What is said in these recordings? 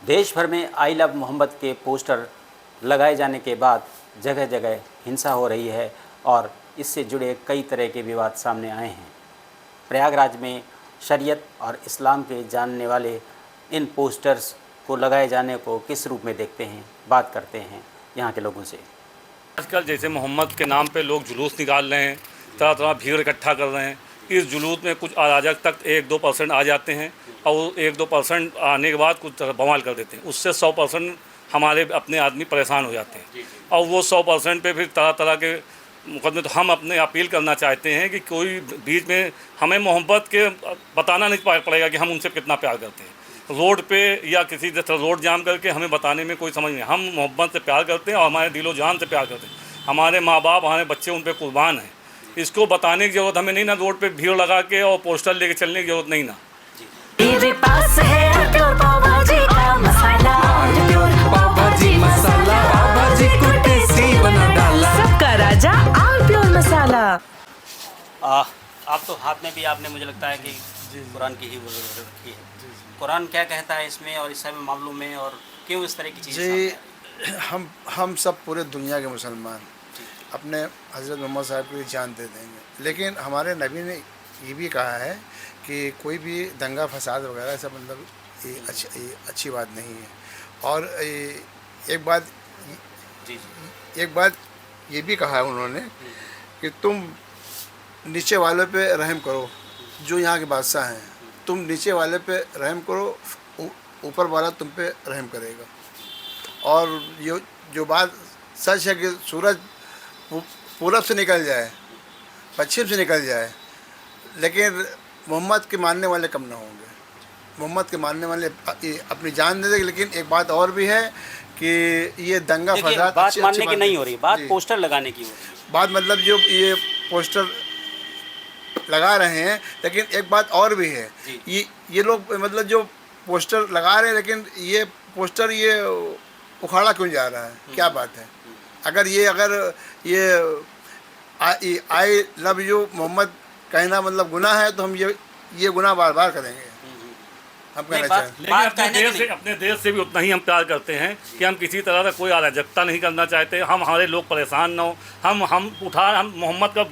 देश भर में आई लव मोहम्मद के पोस्टर लगाए जाने के बाद जगह जगह हिंसा हो रही है और इससे जुड़े कई तरह के विवाद सामने आए हैं। प्रयागराज में शरीयत और इस्लाम के जानने वाले इन पोस्टर्स को लगाए जाने को किस रूप में देखते हैं, बात करते हैं यहाँ के लोगों से। आजकल जैसे मोहम्मद के नाम पे लोग जुलूस निकाल रहे हैं, तरह तरह भीड़ इकट्ठा कर रहे हैं। इस जुलूस में कुछ अराजक तक 1-2% आ जाते हैं और 1-2% आने के बाद कुछ बवाल कर देते हैं। उससे 100% हमारे अपने आदमी परेशान हो जाते हैं और वो 100% पे फिर तरह तरह के मुकदमे। तो हम अपने अपील करना चाहते हैं कि कोई बीच में हमें मोहब्बत के बताना नहीं पड़ेगा कि हम उनसे कितना प्यार करते हैं। रोड पे या किसी तरह रोड जाम करके हमें बताने में कोई समझ नहीं। हम मोहब्बत से प्यार करते हैं और हमारे दिलो जान से प्यार करते हैं। हमारे माँ बाप, हमारे बच्चे उन पर कुर्बान हैं। इसको बताने की ज़रूरत हमें नहीं ना, रोड पे भीड़ लगा के और पोस्टर लेके चलने की ज़रूरत नहीं ना। मेरे पास है प्योर पाव भाजी का मसाला, प्योर पाव भाजी मसाला, पाव भाजी को टेस्टी बना डाला, सबका राजा आल प्योर मसाला। आप तो हाथ में भी आपने मुझे लगता है कि कुरान की ही रखी है। कुरान क्या कहता है इसमें और इस सब मामलों में, और क्यों इस तरह की चीज़ें? जी, हम सब पूरे दुनिया के मुसलमान अपने हज़रत मोहम्मद साहब की जान दे देंगे, लेकिन हमारे नबी ने ये भी कहा है कि कोई भी दंगा फसाद वगैरह सब मतलब ये अच्छी बात नहीं है। और एक बात ये भी कहा है उन्होंने कि तुम नीचे वालों पे रहम करो, जो यहाँ के बादशाह हैं, तुम नीचे वाले पे रहम करो, ऊपर वाला तुम पे रहम करेगा। और ये जो बात सच है कि सूरज पूरब से निकल जाए, पश्चिम से निकल जाए, लेकिन मोहम्मद के मानने वाले कम ना होंगे। मोहम्मद के मानने वाले अपनी जान दे देंगे। लेकिन एक बात और भी है कि ये दंगा फसाद बात मानने की नहीं हो रही, बात पोस्टर लगाने की हो रही है। बात मतलब जो ये पोस्टर लगा रहे हैं, लेकिन एक बात और भी है, ये लोग मतलब जो पोस्टर लगा रहे हैं, लेकिन ये पोस्टर ये उखाड़ा क्यों जा रहा है? क्या बात है? अगर ये आई लव यू मोहम्मद कहना मतलब गुनाह है, तो हम ये गुनाह बार बार करेंगे। हम कहना चाहें लेकिन अपने देश से भी उतना ही हम प्यार करते हैं कि हम किसी तरह का कोई अराजकता नहीं करना चाहते। हम हमारे लोग परेशान ना हो। हम मोहम्मद का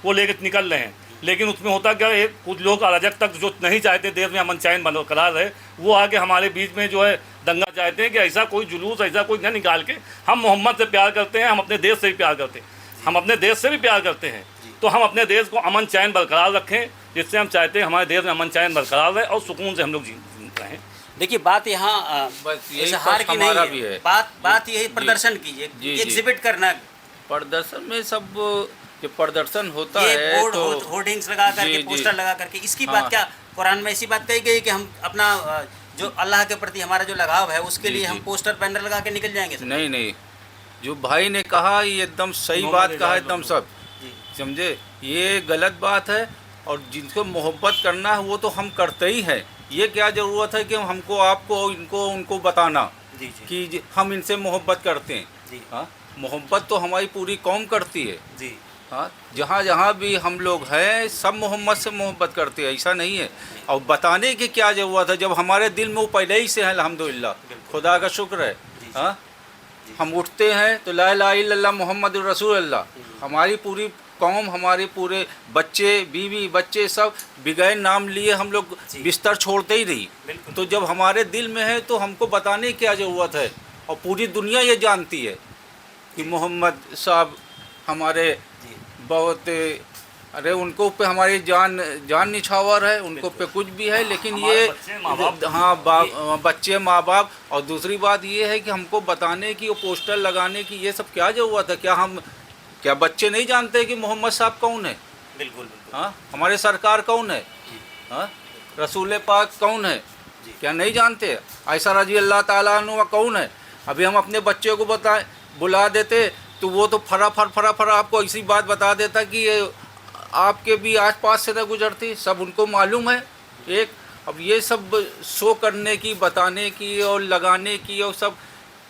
वो लेके निकल रहे हैं, लेकिन उसमें होता क्या है, कुछ लोग अराजक तक जो नहीं चाहते देश में अमन चैन बरकरार रहे, वो आके हमारे बीच में जो है दंगा चाहते हैं कि ऐसा कोई जुलूस, ऐसा कोई न निकाल के। हम मोहम्मद से प्यार करते हैं, हम अपने देश से भी प्यार करते हैं, हम अपने देश से भी प्यार करते हैं। तो हम अपने देश को अमन चैन बरकरार रखें, जिससे हम चाहते हैं हमारे देश में अमन चैन बरकरार रहे और सुकून से हम लोग जी रहें। देखिए, बात यहाँ इजहार की नहीं है, बात यही प्रदर्शन की, एग्जिबिट करना। प्रदर्शन में सब जो प्रदर्शन होता है बोर्ड, तो होर्डिंग्स लगा करके, पोस्टर लगा करके, इसकी बात क्या कुरान में ऐसी बात कही गई कि हम अपना जो अल्लाह के प्रति हमारा जो लगाव है उसके लिए हम पोस्टर बैनर लगा के निकल जाएंगे? नहीं, जो भाई ने कहा ये एकदम सही बात कहा, एकदम सब समझे। ये गलत बात है, और जिनको मोहब्बत करना है वो तो हम करते ही हैं। ये क्या ज़रूरत है कि हमको आपको इनको उनको बताना कि हम इनसे मोहब्बत करते हैं। हाँ, मोहब्बत तो हमारी पूरी कौम करती है जी। हाँ, जहाँ भी हम लोग हैं सब मोहम्मद से मोहब्बत करते हैं, ऐसा नहीं है। और बताने की क्या ज़रूरत है, जब हमारे दिल में वो पहले ही से है। अल्हम्दुलिल्लाह, खुदा का शुक्र है। हाँ, हम उठते हैं तो ला इलाहा इल्लल्लाह मुहम्मद रसूलुल्लाह। हमारी पूरी कौम, हमारे पूरे बच्चे, बीवी, बच्चे सब बिगैर नाम लिए हम लोग बिस्तर छोड़ते ही नहीं। तो जब हमारे दिल में है तो हमको बताने की क्या ज़रूरत है। और पूरी दुनिया ये जानती है कि मोहम्मद साहब हमारे बहुत, अरे उनको पे हमारी जान निछावर है, उनको पे कुछ भी है, लेकिन ये बच्चे, माँ बाप। और दूसरी बात ये है कि हमको बताने की, वो पोस्टर लगाने की, ये सब क्या ज़रूरत है? क्या बच्चे नहीं जानते कि मोहम्मद साहब कौन है? बिल्कुल। हाँ, हमारे सरकार कौन है? हाँ, रसूल पाक कौन है? क्या नहीं जानते? आयशा रजी अल्लाह ताला अन्हा कौन है? अभी हम अपने बच्चे को बुला देते तो वो तो फरा आपको ऐसी बात बता देता कि ये आपके भी आस पास से न गुजरती, सब उनको मालूम है। अब ये सब शो करने की, बताने की और लगाने की और सब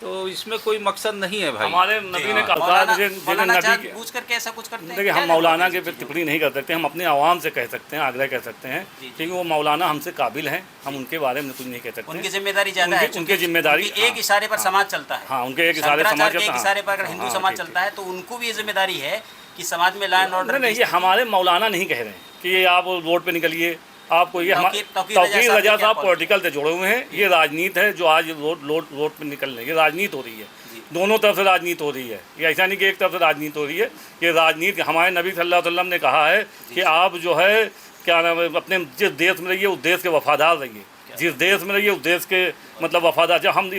तो इसमें कोई मकसद नहीं है भाई। हमारे नबी ने कहा मौलाना जैसे मौलाना नबी जान के पूछ करके ऐसा कुछ करते हैं देखिए, क्या हम लगता है मौलाना के इस पे चीज़ में? टिप्पणी नहीं कर सकते, हम अपने आवाम से कह सकते हैं, आग्रह कर सकते हैं, क्योंकि वो मौलाना हमसे काबिल हैं, हम उनके बारे में कुछ नहीं कह सकते। उनकी जिम्मेदारी ज्यादा है, उनकी जिम्मेदारी, उनकी एक इशारे पर समाज चलता है। हाँ, उनके एक इशारे शंकराचार्य समाज के एक चलता है। इशारे पर अगर हिंदू हाँ, समाज ठीक, चलता है तो उनको भी ये जिम्मेदारी है कि समाज में लॉ एंड ऑर्डर नहीं, ये हमारे मौलाना नहीं कह रहे हैं कि ये आप रोड पे निकलिए, आपको ये तौकीर तौकीर रजा रजा साहब साहब पॉलिटिकल से जुड़े हुए हैं। ये राजनीति है जो आज रोड पे निकल रही है, ये राजनीति हो रही है, दोनों तरफ से राजनीति हो रही है। ये ऐसा नहीं कि एक तरफ से राजनीति हो रही है, ये राजनीति। हमारे नबी सल्लल्लाहु अलैहि वसल्लम ने कहा है कि आप जो है क्या नाम है, अपने जिस देश में रहिए उस देश के वफादार रहिए, जिस देश में रहिए उस देश के मतलब वफादार। जब हम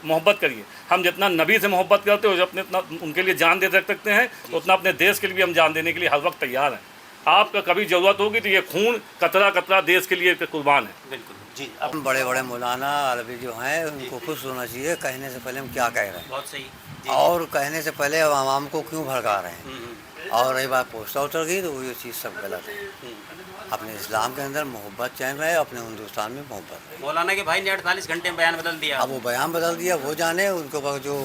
मोहब्बत करिए, हम जितना नबी से मोहब्बत करते हो, अपने इतना उनके लिए जान दे सकते हैं, उतना अपने देश के लिए भी हम जान देने के लिए हर वक्त तैयार हैं। आपका कभी ज़रूरत होगी तो ये खून कतरा कतरा देश के लिए कुर्बान है। बिल्कुल जी। हम बड़े बड़े मौलाना अरबी जो हैं उनको खुश होना चाहिए, कहने से पहले हम क्या कह रहे हैं बहुत सही जी। और कहने से पहले आवाम को क्यों भड़का रहे हैं। और रही बात पोस्टर उतर गई तो वो ये चीज़ सब गलत है। अपने इस्लाम के अंदर मोहब्बत चैन रहे, अपने हिंदुस्तान में मोहब्बत रहे। मौलाना के भाई ने 48 घंटे में बयान बदल दिया। अब वो बयान बदल दिया, वो जाने, उनके ऊपर जो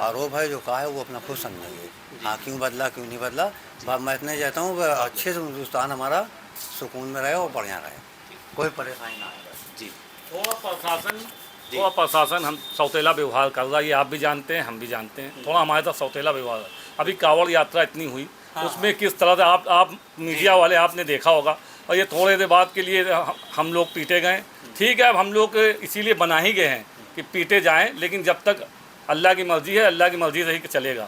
आरोप है जो कहा है वो अपना खुद समझेंगे। हाँ, क्यों बदला क्यों नहीं बदला, मैं इतने चाहता हूँ अच्छे से हिंदुस्तान हमारा सुकून में रहे और बढ़िया रहे, कोई परेशानी ना आए। जी थोड़ा प्रशासन हम सौतेला व्यवहार कर रहा है, ये आप भी जानते हैं, हम भी जानते हैं। थोड़ा हमारे साथ सौतेला व्यवहार है। अभी कांवड़ यात्रा इतनी हुई, उसमें किस तरह से आप मीडिया वाले आपने देखा होगा, और ये थोड़े देर बाद के लिए हम लोग पीटे गए। ठीक है, अब हम लोग इसीलिए बना ही गए हैं कि पीटे जाएं, लेकिन जब तक अल्लाह की मर्ज़ी है, अल्लाह की मर्ज़ी से ही चलेगा।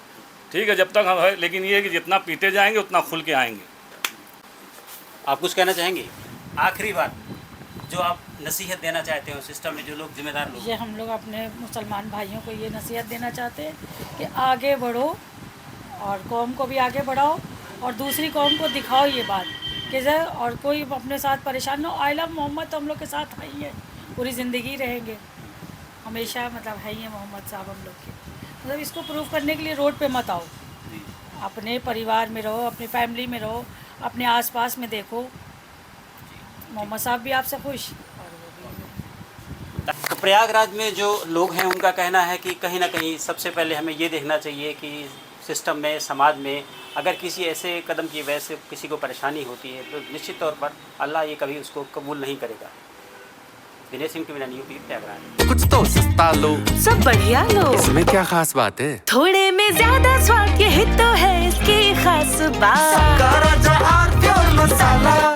ठीक है, जब तक हम है, लेकिन ये है कि जितना पीटे जाएंगे उतना खुल के आएंगे। आप कुछ कहना चाहेंगे? आखिरी बात जो आप नसीहत देना चाहते हो सिस्टम में जो लोग जिम्मेदार लोग। ये हम लोग अपने मुसलमान भाइयों को ये नसीहत देना चाहते हैं कि आगे बढ़ो और कौम को भी आगे बढ़ाओ और दूसरी कौम को दिखाओ ये बात कि और कोई अपने साथ परेशान ना हो। आई लव मोहम्मद तो हम लोग के साथ है ही है, पूरी ज़िंदगी रहेंगे हमेशा, मतलब है ही है मोहम्मद साहब हम लोग के। मतलब इसको प्रूव करने के लिए रोड पे मत आओ, अपने परिवार में रहो, अपनी फैमिली में रहो, अपने आसपास में देखो। मोहम्मद साहब भी आपसे खुश। प्रयागराज में जो लोग हैं उनका कहना है कि कहीं ना कहीं सबसे पहले हमें ये देखना चाहिए कि सिस्टम में, समाज में अगर किसी ऐसे कदम की वजह से किसी को परेशानी होती है तो निश्चित तौर पर अल्लाह ये कभी उसको कबूल नहीं करेगा। Dinesh Singh TV UP Prayagraj. कुछ तो सस्ता लो, सब बढ़िया लो, इसमें क्या खास बात है। थोड़े में ज्यादा स्वाद, यही तो है इसकी खास बात। राजा और प्योर मसाला।